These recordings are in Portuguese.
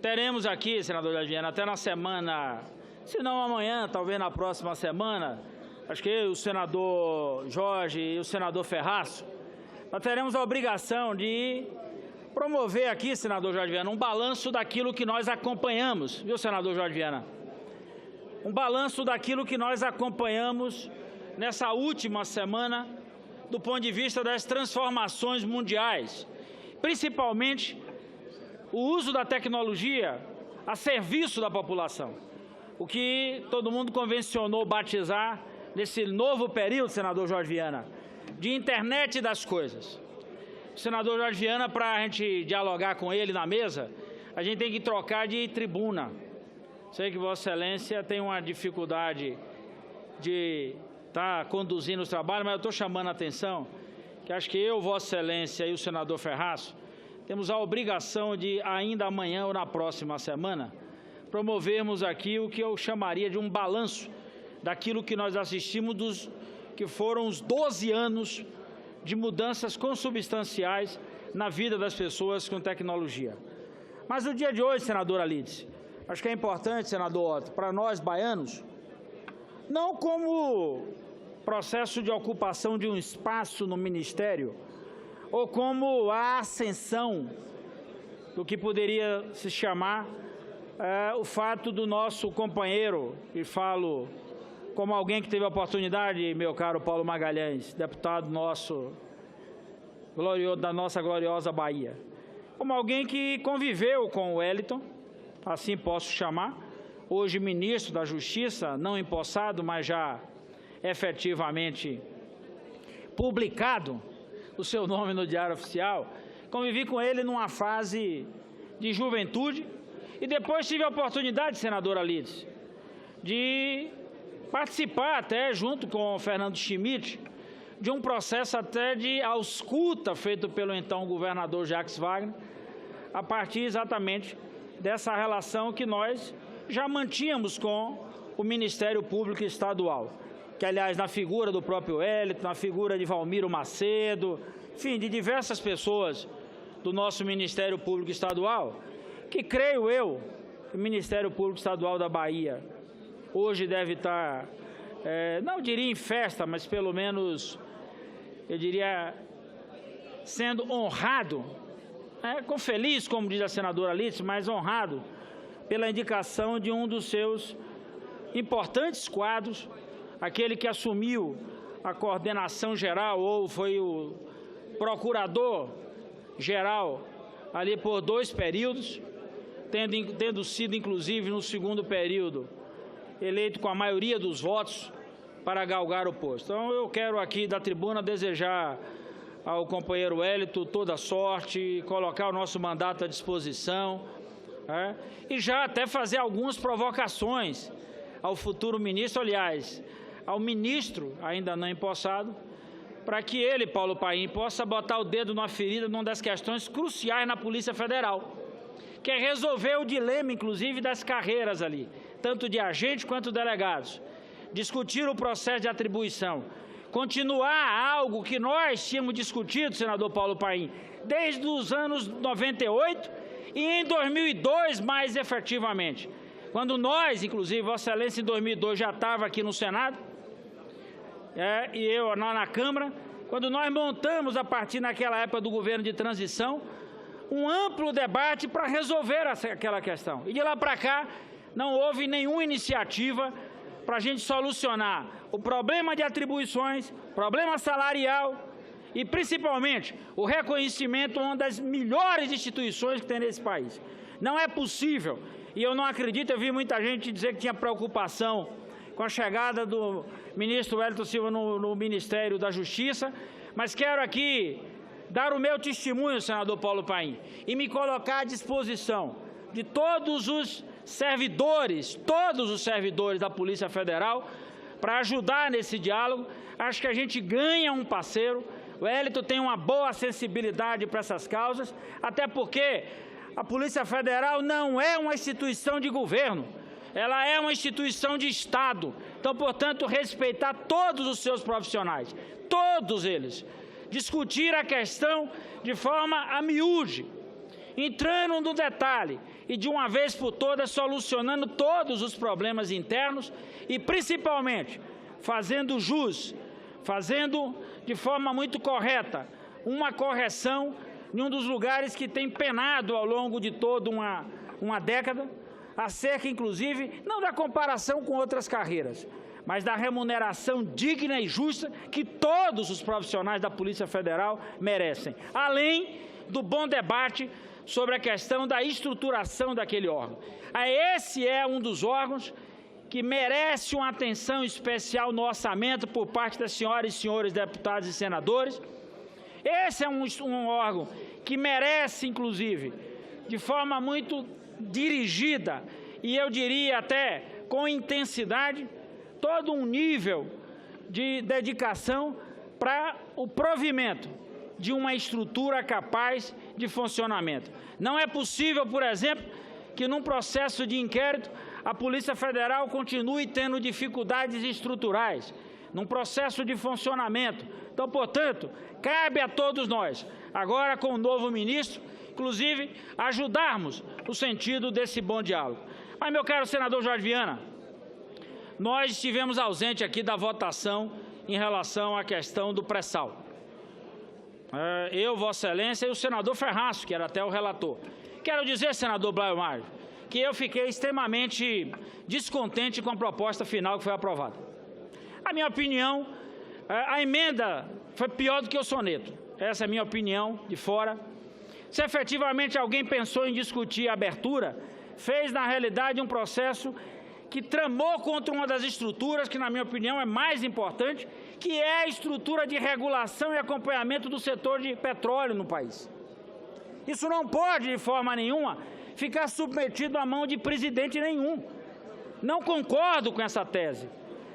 teremos aqui, senador Jorge Viana, até na semana, se não amanhã, talvez na próxima semana, acho que eu, o senador Jorge e o senador Ferraz, nós teremos a obrigação de promover aqui, senador Jorge Viana, um balanço daquilo que nós acompanhamos, viu, senador Jorge Viana? Um balanço daquilo que nós acompanhamos nessa última semana, do ponto de vista das transformações mundiais, principalmente o uso da tecnologia a serviço da população, o que todo mundo convencionou batizar nesse novo período, senador Jorge Viana, de internet das coisas. Senador Jorge Viana, para a gente dialogar com ele na mesa, a gente tem que trocar de tribuna. Sei que Vossa Excelência tem uma dificuldade de estar conduzindo os trabalhos, mas eu estou chamando a atenção que acho que eu, Vossa Excelência e o senador Ferraz temos a obrigação de, ainda amanhã ou na próxima semana, promovermos aqui o que eu chamaria de um balanço daquilo que nós assistimos, que foram os 12 anos de mudanças consubstanciais na vida das pessoas com tecnologia. Mas no dia de hoje, senadora Lídice, acho que é importante, senador Otto, para nós baianos, não como processo de ocupação de um espaço no Ministério, ou como a ascensão do que poderia se chamar o fato do nosso companheiro, e falo como alguém que teve a oportunidade, meu caro Paulo Magalhães, deputado nosso, da nossa gloriosa Bahia, como alguém que conviveu com o Wellington, assim posso chamar, hoje ministro da Justiça, não empossado, mas já efetivamente publicado o seu nome no Diário Oficial, convivi com ele numa fase de juventude e depois tive a oportunidade, senadora Lídice, de participar até junto com o Fernando Schmidt de um processo até de ausculta feito pelo então governador Jacques Wagner, a partir exatamente dessa relação que nós já mantínhamos com o Ministério Público Estadual, que aliás na figura do próprio Wellington, na figura de Valmiro Macedo, enfim, de diversas pessoas do nosso Ministério Público Estadual, que creio eu, o Ministério Público Estadual da Bahia hoje deve estar, não diria em festa, mas pelo menos, eu diria, sendo honrado, com feliz, como diz a senadora Lídice, mas honrado pela indicação de um dos seus importantes quadros, aquele que assumiu a coordenação geral ou foi o procurador-geral ali por 2 períodos, tendo sido, inclusive, no segundo período, eleito com a maioria dos votos para galgar o posto. Então, eu quero aqui da tribuna desejar ao companheiro Wellington toda sorte, colocar o nosso mandato à disposição, e já até fazer algumas provocações ao futuro ministro, aliás, ao ministro ainda não empossado, para que ele, Paulo Paim, possa botar o dedo na ferida numa das questões cruciais na Polícia Federal, que é resolver o dilema, inclusive, das carreiras ali, tanto de agentes quanto delegados, discutir o processo de atribuição, continuar algo que nós tínhamos discutido, senador Paulo Paim, desde os anos 98 e em 2002 mais efetivamente, quando nós, inclusive, Vossa Excelência em 2002 já estava aqui no Senado, e eu na Câmara, quando nós montamos, a partir naquela época do governo de transição, um amplo debate para resolver aquela questão. E de lá para cá, não houve nenhuma iniciativa para a gente solucionar o problema de atribuições, problema salarial e, principalmente, o reconhecimento de uma das melhores instituições que tem nesse país. Não é possível, e eu não acredito, eu vi muita gente dizer que tinha preocupação com a chegada do ministro Wellington Silva no Ministério da Justiça, mas quero aqui dar o meu testemunho, senador Paulo Paim, e me colocar à disposição de todos os servidores da Polícia Federal, para ajudar nesse diálogo. Acho que a gente ganha um parceiro. O Wellington tem uma boa sensibilidade para essas causas, até porque a Polícia Federal não é uma instituição de governo, ela é uma instituição de Estado. Então, portanto, respeitar todos os seus profissionais, todos eles, discutir a questão de forma a miúde, entrando no detalhe e, de uma vez por todas, solucionando todos os problemas internos e, principalmente, fazendo jus, fazendo de forma muito correta uma correção em um dos lugares que tem penado ao longo de toda uma década, acerca, inclusive, não da comparação com outras carreiras, mas da remuneração digna e justa que todos os profissionais da Polícia Federal merecem, além do bom debate sobre a questão da estruturação daquele órgão. Esse é um dos órgãos que merece uma atenção especial no orçamento por parte das senhoras e senhores deputados e senadores. Esse é um órgão que merece, inclusive, de forma muito dirigida e eu diria até com intensidade, todo um nível de dedicação para o provimento de uma estrutura capaz de funcionamento. Não é possível, por exemplo, que num processo de inquérito a Polícia Federal continue tendo dificuldades estruturais, num processo de funcionamento. Então, portanto, cabe a todos nós, agora com o novo ministro, inclusive, ajudarmos no sentido desse bom diálogo. Mas, meu caro senador Jorge Viana, nós estivemos ausentes aqui da votação em relação à questão do pré-sal. Eu, Vossa Excelência, e o senador Ferraz, que era até o relator. Quero dizer, senador Blaio Mário, que eu fiquei extremamente descontente com a proposta final que foi aprovada. A minha opinião, a emenda foi pior do que o soneto. Essa é a minha opinião de fora. Se efetivamente alguém pensou em discutir a abertura, fez na realidade um processo que tramou contra uma das estruturas que, na minha opinião, é mais importante, que é a estrutura de regulação e acompanhamento do setor de petróleo no país. Isso não pode, de forma nenhuma, ficar submetido à mão de presidente nenhum. Não concordo com essa tese.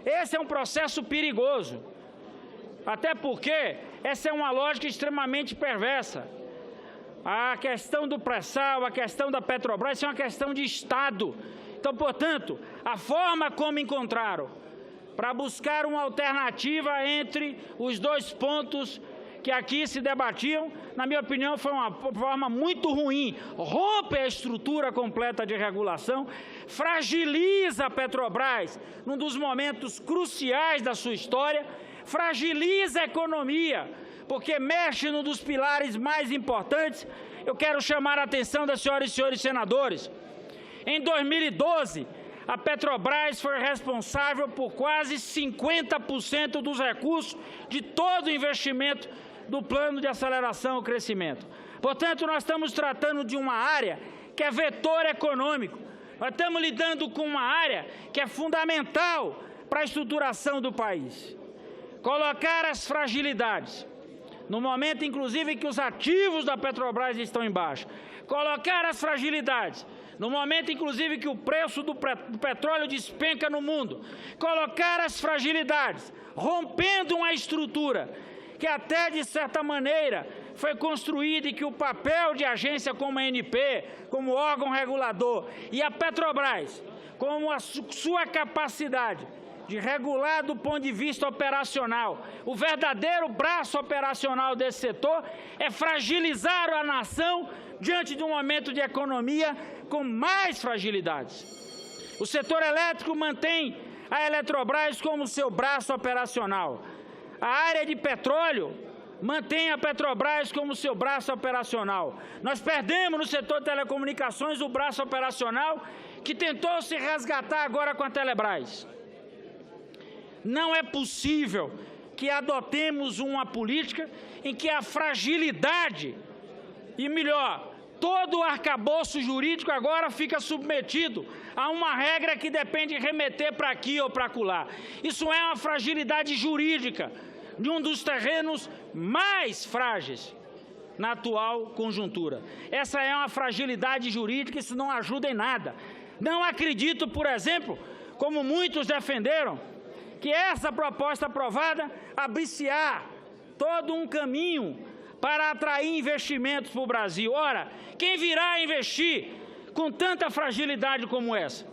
Esse é um processo perigoso, até porque essa é uma lógica extremamente perversa. A questão do pré-sal, a questão da Petrobras, isso é uma questão de Estado. Então, portanto, a forma como encontraram para buscar uma alternativa entre os dois pontos que aqui se debatiam, na minha opinião, foi uma forma muito ruim. Rompe a estrutura completa de regulação, fragiliza a Petrobras num dos momentos cruciais da sua história, fragiliza a economia, porque mexe num dos pilares mais importantes. Eu quero chamar a atenção das senhoras e senhores senadores. Em 2012, a Petrobras foi responsável por quase 50% dos recursos de todo o investimento do plano de aceleração ao crescimento. Portanto, nós estamos tratando de uma área que é vetor econômico. Nós estamos lidando com uma área que é fundamental para a estruturação do país. Colocar as fragilidades, no momento, inclusive, que os ativos da Petrobras estão em baixa. Colocar as fragilidades, no momento, inclusive, que o preço do petróleo despenca no mundo. Colocar as fragilidades, rompendo uma estrutura que até, de certa maneira, foi construída e que o papel de agência como a ANP, como órgão regulador, e a Petrobras, como a sua capacidade de regular do ponto de vista operacional, o verdadeiro braço operacional desse setor é fragilizar a nação diante de um momento de economia com mais fragilidades. O setor elétrico mantém a Eletrobras como seu braço operacional. A área de petróleo mantém a Petrobras como seu braço operacional. Nós perdemos no setor de telecomunicações o braço operacional que tentou se resgatar agora com a Telebrás. Não é possível que adotemos uma política em que a fragilidade, e melhor, todo o arcabouço jurídico agora fica submetido a uma regra que depende de remeter para aqui ou para acolá. Isso é uma fragilidade jurídica de um dos terrenos mais frágeis na atual conjuntura. Essa é uma fragilidade jurídica, isso não ajuda em nada. Não acredito, por exemplo, como muitos defenderam, que essa proposta aprovada abriciar todo um caminho para atrair investimentos para o Brasil. Ora, quem virá a investir com tanta fragilidade como essa?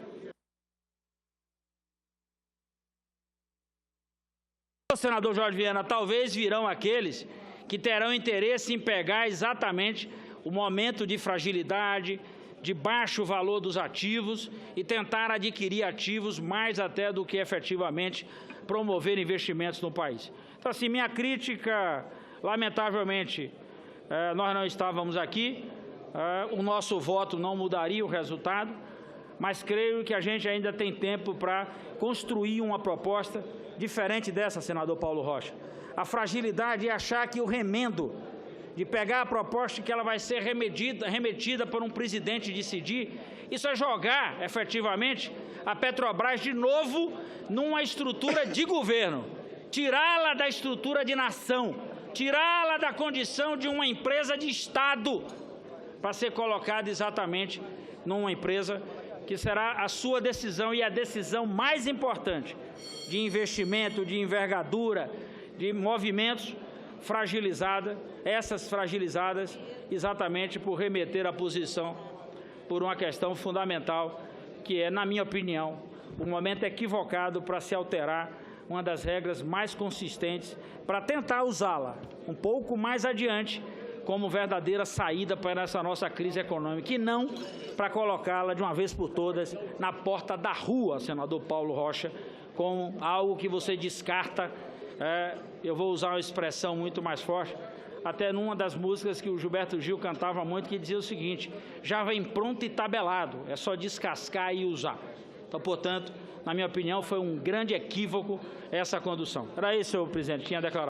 Senador Jorge Viana, talvez virão aqueles que terão interesse em pegar exatamente o momento de fragilidade, de baixo valor dos ativos e tentar adquirir ativos mais até do que efetivamente promover investimentos no país. Então, assim, minha crítica, lamentavelmente, nós não estávamos aqui, o nosso voto não mudaria o resultado, mas creio que a gente ainda tem tempo para construir uma proposta diferente dessa, senador Paulo Rocha. A fragilidade é achar que o remendo de pegar a proposta que ela vai ser remetida por um presidente decidir, isso é jogar, efetivamente, a Petrobras de novo numa estrutura de governo, tirá-la da estrutura de nação, tirá-la da condição de uma empresa de Estado, para ser colocada exatamente numa empresa que será a sua decisão e a decisão mais importante de investimento, de envergadura, de movimentos, essas fragilizadas exatamente por remeter a posição por uma questão fundamental, que é, na minha opinião, o momento equivocado para se alterar uma das regras mais consistentes para tentar usá-la um pouco mais adiante como verdadeira saída para essa nossa crise econômica e não para colocá-la de uma vez por todas na porta da rua, senador Paulo Rocha, como algo que você descarta. Eu vou usar uma expressão muito mais forte, até numa das músicas que o Gilberto Gil cantava muito, que dizia o seguinte: já vem pronto e tabelado, é só descascar e usar. Então, portanto, na minha opinião, foi um grande equívoco essa condução. Era isso, senhor presidente, tinha declarado.